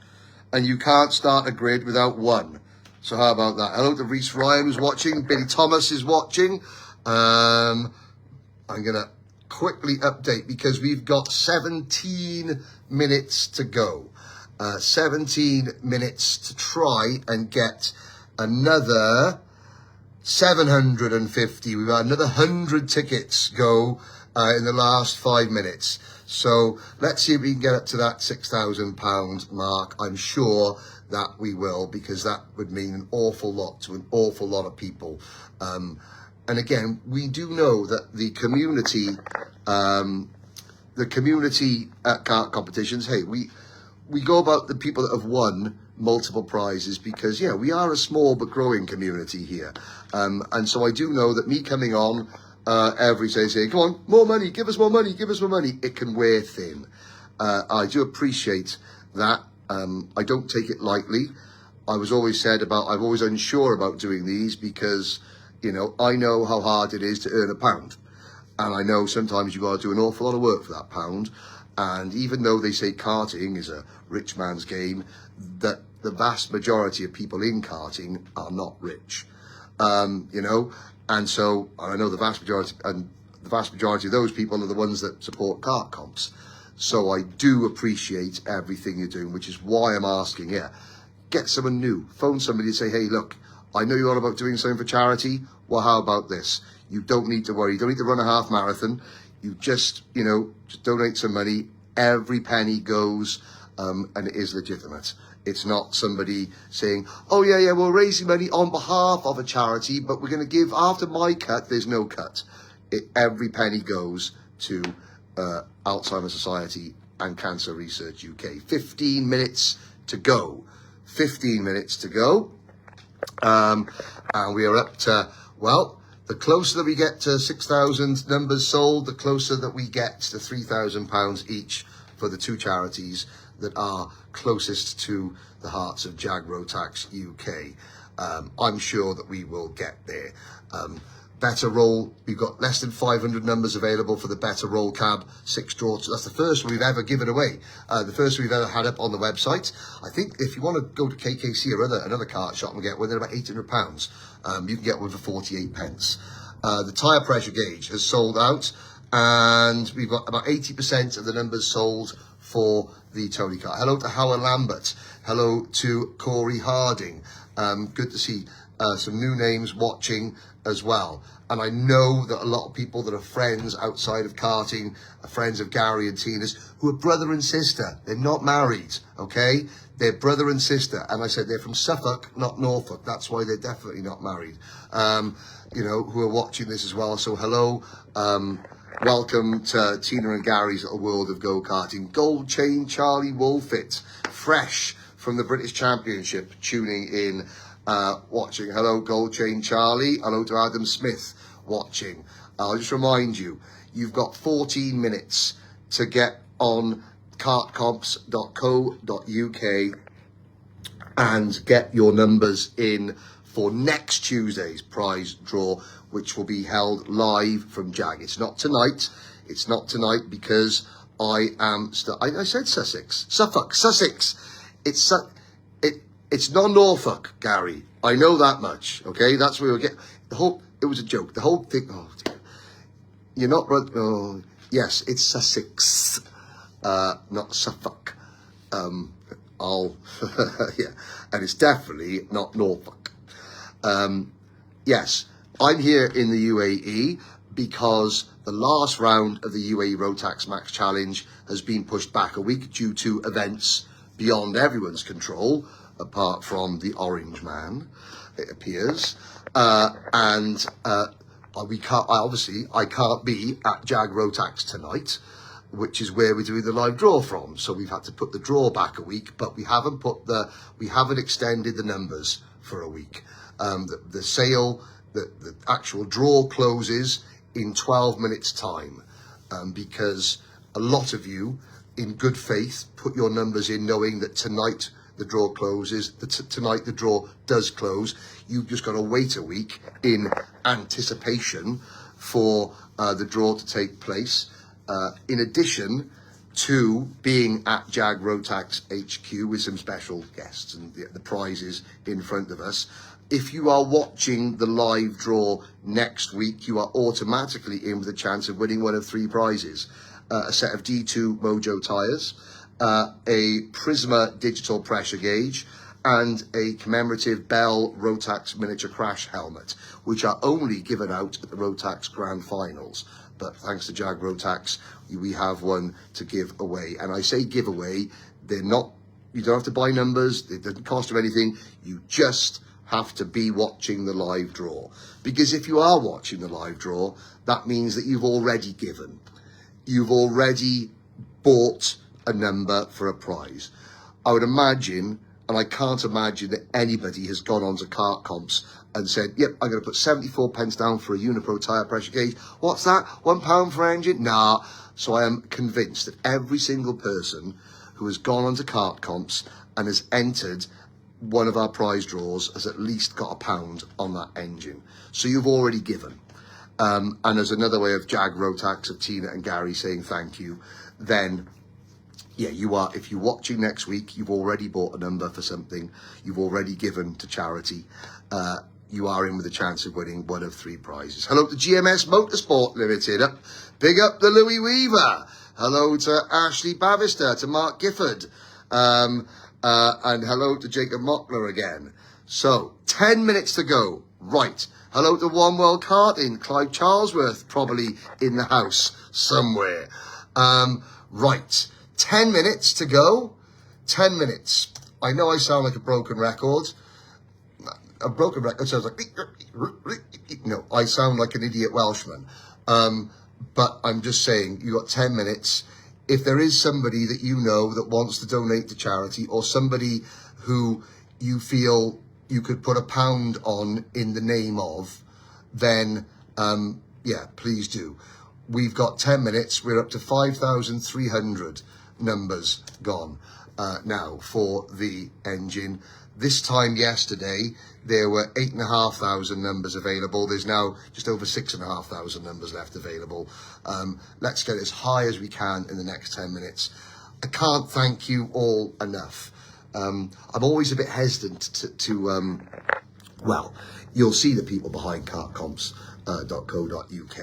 And you can't start a grid without one. So how about that? Hello to Reese Ryan who's watching. Billy Thomas is watching. I'm going to quickly update because we've got 17 minutes to go. 17 minutes to try and get another 750. We've had another 100 tickets go in the last 5 minutes. So let's see if we can get up to that £6,000 mark. I'm sure that we will, because that would mean an awful lot to an awful lot of people. And again, we do know that the community at kart competitions, hey, we go about the people that have won multiple prizes because, yeah, we are a small but growing community here. And so I do know that me coming on every day saying, come on, more money, give us more money, give us more money, it can wear thin. I do appreciate that. I don't take it lightly. I've always unsure about doing these because, I know how hard it is to earn a pound. And I know sometimes you've got to do an awful lot of work for that pound. And even though they say karting is a rich man's game, that the vast majority of people in karting are not rich. And so I know the vast majority of those people are the ones that support kart comps. So I do appreciate everything you're doing, which is why I'm asking, get someone new. Phone somebody and say, hey, look, I know you're all about doing something for charity. Well, how about this? You don't need to worry. You don't need to run a half marathon. You just donate some money. Every penny goes, and it is legitimate. It's not somebody saying, oh, yeah, we're raising money on behalf of a charity, but we're going to give, after my cut, there's no cut. Every penny goes to Alzheimer's Society and Cancer Research UK. 15 minutes to go. 15 minutes to go. And we are up to, well, the closer that we get to 6,000 numbers sold, the closer that we get to £3,000 each for the two charities that are closest to the hearts of Jag Rotax UK. I'm sure that we will get there. Better Roll, we've got less than 500 numbers available for the Better Roll Cab 6 draw. That's the first we've ever given away. The first we've ever had up on the website. I think if you want to go to KKC or another cart shop and get one, they're about £800. You can get one for 48 pence. The tyre pressure gauge has sold out, and we've got about 80% of the numbers sold for the Tony cart. Hello to Howard Lambert. Hello to Corey Harding. Good to see some new names watching as well. And I know that a lot of people that are friends outside of karting are friends of Gary and Tina's, who are brother and sister. They're not married, okay? They're brother and sister. And I said they're from Suffolk, not Norfolk. That's why they're definitely not married. You know, who are watching this as well. So hello. Welcome to Tina and Gary's little world of go-karting. Gold Chain Charlie Wolfit, fresh from the British Championship, tuning in. Watching. Hello, Gold Chain Charlie. Hello to Adam Smith watching. I'll just remind you, you've got 14 minutes to get on kartcomps.co.uk and get your numbers in for next Tuesday's prize draw, which will be held live from Jag. It's not tonight. It's not tonight because I am I said Sussex. Sussex. It's not Norfolk, Gary. I know that much. Okay, that's where we'll get the whole. It was a joke. The whole thing. Oh, dear. You're not. Oh, yes, it's Sussex, not Suffolk. Yeah, and it's definitely not Norfolk. Yes, I'm here in the UAE because the last round of the UAE Rotax Max Challenge has been pushed back a week due to events beyond everyone's control, apart from the Orange Man, it appears. We can't, I can't be at Jag Rotax tonight, which is where we're doing the live draw from. So we've had to put the draw back a week, but we haven't extended the numbers for a week. The sale, the actual draw closes in 12 minutes time, because a lot of you in good faith put your numbers in knowing that tonight the draw closes, tonight the draw does close. You've just got to wait a week in anticipation for the draw to take place. In addition to being at Jag Rotax HQ with some special guests and the prizes in front of us. If you are watching the live draw next week, you are automatically in with a chance of winning one of 3 prizes. A set of D2 Mojo tyres, a Prisma digital pressure gauge, and a commemorative Bell Rotax miniature crash helmet, which are only given out at the Rotax Grand Finals. But thanks to Jag Rotax, we have one to give away. And I say give away, they're not, you don't have to buy numbers, it doesn't cost you anything, you just have to be watching the live draw. Because if you are watching the live draw, that means that you've already given. You've already bought a number for a prize. I would imagine, and I can't imagine that anybody has gone on to Kart Comps and said, yep, I'm going to put 74 pence down for a Unipro tyre pressure gauge. What's that? £1 for engine? Nah. So I am convinced that every single person who has gone on to Kart Comps and has entered one of our prize draws has at least got £1 on that engine. So you've already given. And as another way of Jag Rotax, of Tina and Gary saying thank you, then yeah, you are, if you're watching next week, you've already bought a number for something, you've already given to charity, you are in with a chance of winning one of 3 prizes. Hello to GMS Motorsport Limited, big up the Louis Weaver. Hello to Ashley Bavister, to Mark Gifford, and hello to Jacob Mockler again. So, 10 minutes to go, right. Hello to One World Karting, Clive Charlesworth, probably in the house somewhere. Right, 10 minutes to go, 10 minutes. I know I sound like a broken record. A broken record sounds like, no, I sound like an idiot Welshman. But I'm just saying, you got 10 minutes. If there is somebody that you know that wants to donate to charity, or somebody who you feel you could put £1 on in the name of, then yeah, please do. We've got 10 minutes. We're up to 5,300 numbers gone now for the engine. This time yesterday, there were 8,500 numbers available. There's now just over 6,500 numbers left available. Let's get as high as we can in the next 10 minutes. I can't thank you all enough. I'm always a bit hesitant to well, you'll see the people behind kartcomps.co.uk.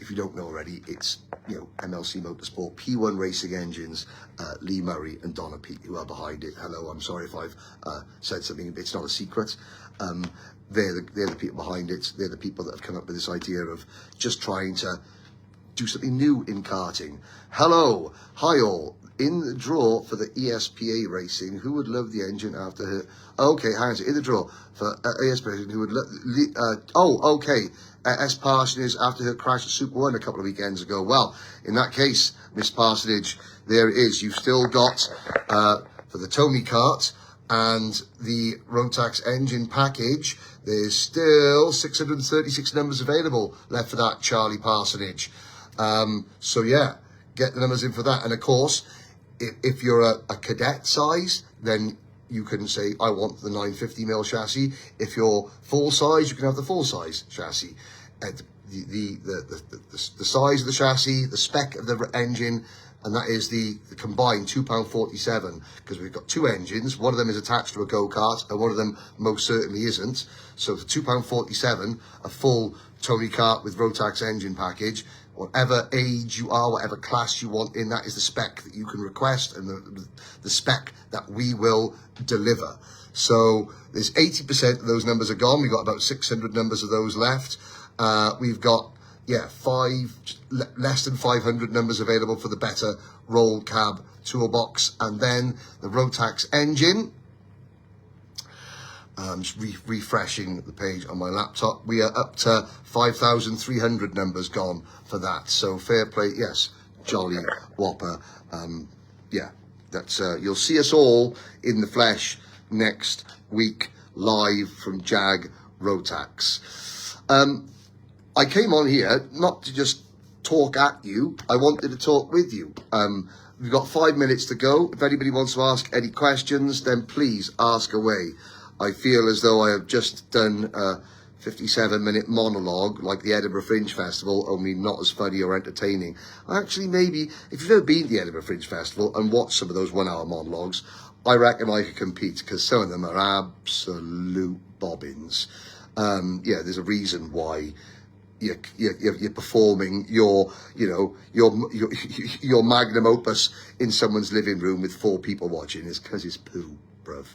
If you don't know already, it's, you know, MLC Motorsport, P1 Racing Engines, Lee Murray and Donna Pete, who are behind it. Hello, I'm sorry if I've said something, it's not a secret. They're the people behind it. They're the people that have come up with this idea of just trying to do something new in karting. Hello, hi all. In the draw for the ESPA Racing, who would love the engine after her? Okay, hang on. In the draw for ESPA Racing, who would love? Oh, okay. S. Parsonage after her crash at Super 1 a couple of weekends ago. Well, in that case, Miss Parsonage, there it is. You've still got for the Tony Kart and the Rotax engine package. There's still 636 numbers available left for that, Charlie Parsonage. So yeah, get the numbers in for that. And of course, if you're a cadet size, then you can say, I want the 950mm chassis. If you're full size, you can have the full size chassis. The size of the chassis, the spec of the engine, and that is the combined £2.47, because we've got two engines. One of them is attached to a go-kart, and one of them most certainly isn't. So for £2.47, a full Tony Kart with Rotax engine package. Whatever age you are, whatever class you want in, that is the spec that you can request, and the spec that we will deliver. So there's 80% of those numbers are gone. We've got about 600 numbers of those left. We've got, yeah, less than 500 numbers available for the better roll cab toolbox, and then the Rotax engine. Just refreshing the page on my laptop. We are up to 5,300 numbers gone for that. So fair play, yes, jolly whopper. Yeah, that's you'll see us all in the flesh next week, live from Jag Rotax. I came on here not to just talk at you. I wanted to talk with you. We've got 5 minutes to go. If anybody wants to ask any questions, then please ask away. I feel as though I have just done a 57-minute monologue like the Edinburgh Fringe Festival, only not as funny or entertaining. Actually, maybe, if you've ever been to the Edinburgh Fringe Festival and watched some of those 1 hour monologues, I reckon I could compete, because some of them are absolute bobbins. Yeah, there's a reason why you're performing your magnum opus in someone's living room with 4 people watching. It's because it's poo, bruv.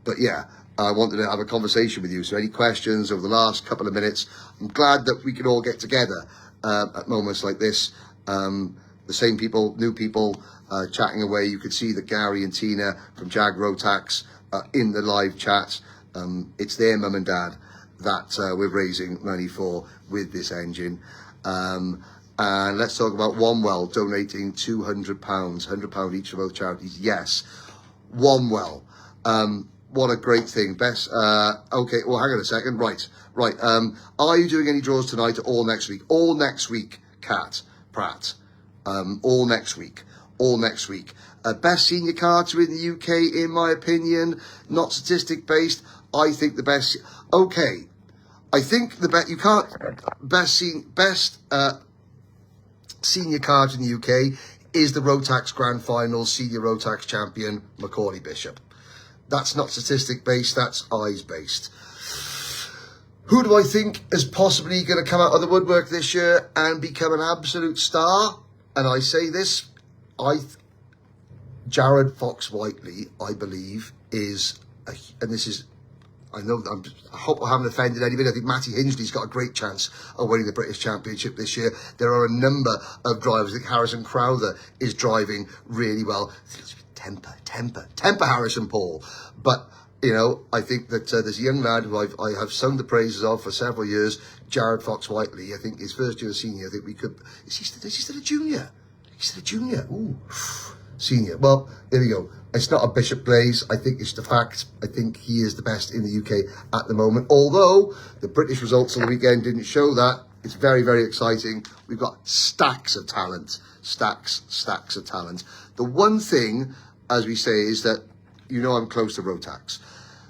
But yeah, I wanted to have a conversation with you. So any questions over the last couple of minutes? I'm glad that we can all get together at moments like this. The same people, new people chatting away. You could see that Gary and Tina from Jag Rotax in the live chat. It's their mum and dad that we're raising money for with this engine. And let's talk about OneWell donating £200, £100 each for both charities. Yes, OneWell. What a great thing. Best, okay, well, hang on a second. Right. Are you doing any draws tonight or all next week? All next week, Kat Pratt. All next week. Best senior karter in the UK, in my opinion, not statistic based. I think the best, okay. I think the best, you can't, best senior karter in the UK is the Rotax Grand Final senior Rotax champion, Macaulay Bishop. That's not statistic based, that's eyes based. Who do I think is possibly going to come out of the woodwork this year and become an absolute star? And I say this, Jared Fox-Whiteley, I believe, is, and this is, I hope I haven't offended anybody. I think Matty Hingley's got a great chance of winning the British Championship this year. There are a number of drivers. I think Harrison Crowther is driving really well. Temper Harrison Paul. But, you know, I think that there's a young lad who I have sung the praises of for several years, Jared Fox-Whiteley. I think his first year as senior, I think we could, is he still a junior? He's still a junior. Ooh. Senior. Well, there we go. It's not a Bishop Blaze. I think it's the fact. I think he is the best in the UK at the moment. Although the British results on the weekend didn't show that. It's very, very exciting. We've got stacks of talent. Stacks of talent. The one thing, as we say, is that, you know, I'm close to Rotax.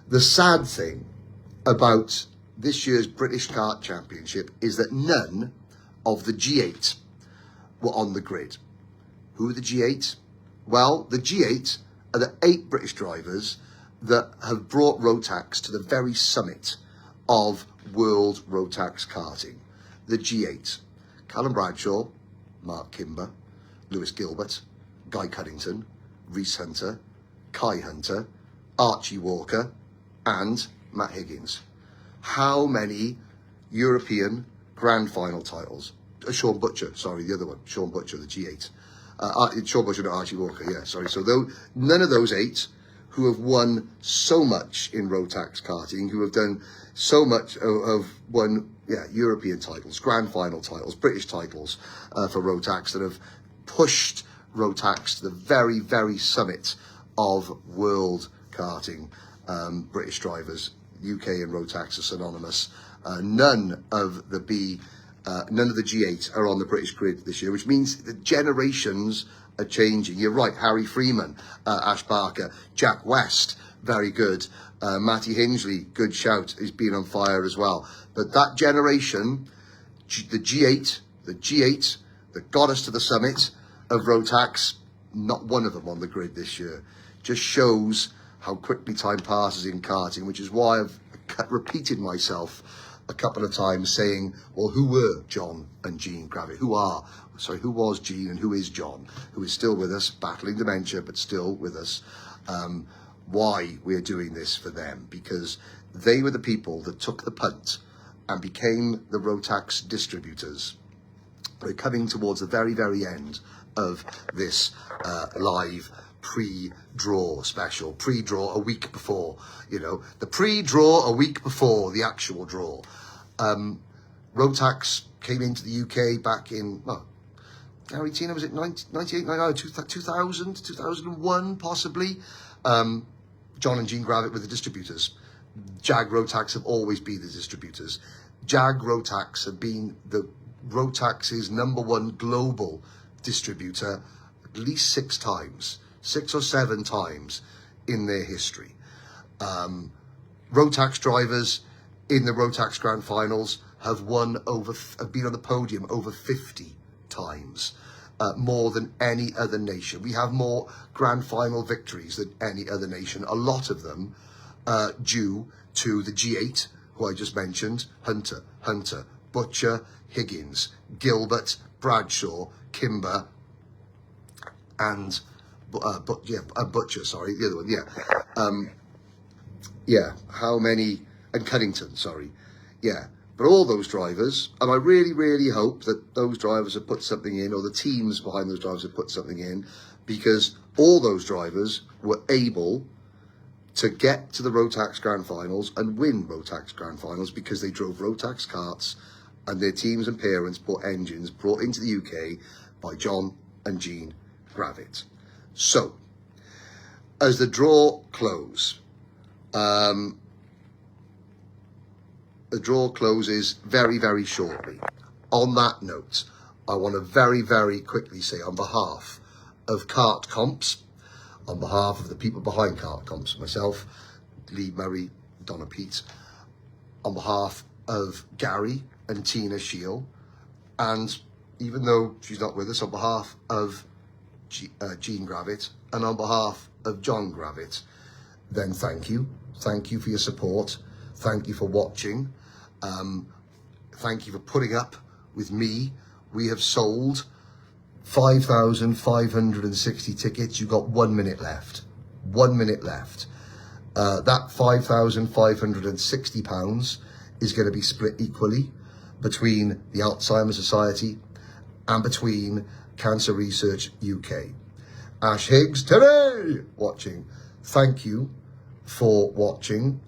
The sad thing about this year's British Kart Championship is that none of the G8 were on the grid. Who are the G8? Well, the G8 are the 8 British drivers that have brought Rotax to the very summit of world Rotax karting. The G8. Callum Bradshaw, Mark Kimber, Lewis Gilbert, Guy Cunnington, Reese Hunter, Kai Hunter, Archie Walker, and Matt Higgins. How many European Grand Final titles? Sean Butcher, sorry, the other one. Sean Butcher, the G8. Sean Butcher, not Archie Walker, yeah, sorry. So none of those 8 who have won so much in Rotax karting, who have done so much, have won European titles, Grand Final titles, British titles for Rotax, that have pushed Rotax to the very, very summit of world karting. British drivers, UK and Rotax are synonymous. None of the G8 are on the British grid this year, which means the generations are changing. You're right, Harry Freeman, Ash Barker, Jack West, very good. Matty Hingley, good shout, he's been on fire as well. But that generation, the G8 that got us to the summit of Rotax, not one of them on the grid this year. Just shows how quickly time passes in karting, which is why I've repeated myself a couple of times saying, well, who were John and Jean Gravitt? Who was Jean and who is John? Who is still with us, battling dementia, but still with us. Why we're doing this for them? Because they were the people that took the punt and became the Rotax distributors. We're coming towards the very, very end of this live pre-draw special. Pre-draw a week before, you know, the pre-draw a week before the actual draw. Rotax came into the UK back in, well, Gary Tina, was it 98, 2000, 2001 possibly? John and Jean Gravitt were the distributors. Jag Rotax have always been the distributors. Jag Rotax have been the Rotax's #1 global distributor at least 6 times, 6 or 7 times in their history. Rotax drivers in the Rotax Grand Finals have been on the podium over 50 times, more than any other nation. We have more Grand Final victories than any other nation. A lot of them due to the G8, who I just mentioned: Hunter, Butcher, Higgins, Gilbert, Bradshaw, Kimber, and Butcher, sorry, the other one, how many, and Cunnington, sorry, but all those drivers, and I really, really hope that those drivers have put something in, or the teams behind those drivers have put something in, because all those drivers were able to get to the Rotax Grand Finals and win Rotax Grand Finals because they drove Rotax karts, and their teams and parents bought engines brought into the UK by John and Jean Gravitt. So, as the draw closes very, very shortly. On that note, I want to very, very quickly say, on behalf of Kart Comps, on behalf of the people behind Kart Comps, myself, Lee Murray, Donna Pete, on behalf of Gary and Tina Shiel, and even though she's not with us, on behalf of Jean Gravitt and on behalf of John Gravitt, then thank you. Thank you for your support. Thank you for watching. Thank you for putting up with me. We have sold 5,560 tickets. You've got 1 minute left. 1 minute left. That £5,560 is going to be split equally between the Alzheimer's Society and between Cancer Research UK. Ash Higgs today watching. Thank you for watching.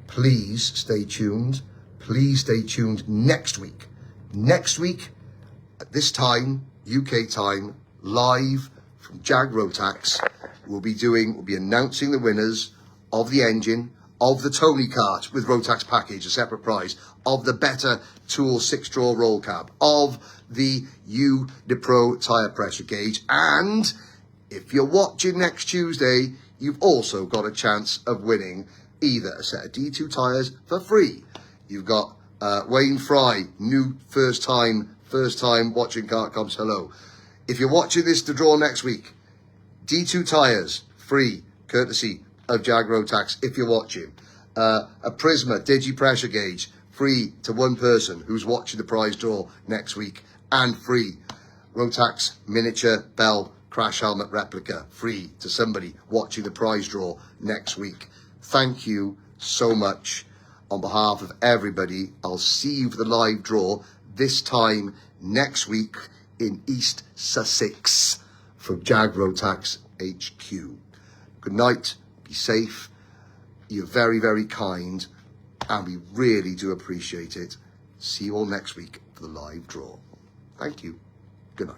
Please stay tuned. Please stay tuned next week. Next week, at this time, UK time, live from Jag Rotax. We'll be announcing the winners of the engine, of the Tony Kart with Rotax package, a separate prize, of the Better Tool 6-drawer roll cab, of the Unipro tyre pressure gauge, and if you're watching next Tuesday, you've also got a chance of winning either a set of D2 tyres for free. You've got Wayne Fry, new first time watching Kart Comps, hello. If you're watching this to draw next week, D2 tyres, free, courtesy of Jag Rotax, if you're watching. A Prisma Digi pressure gauge, free to one person who's watching the prize draw next week, and free. Rotax miniature bell crash helmet replica, free to somebody watching the prize draw next week. Thank you so much. On behalf of everybody, I'll see you for the live draw this time next week in East Sussex from Jag Rotax HQ. Good night, be safe. You're very, very kind, and we really do appreciate it. See you all next week for the live draw. Thank you. Good night.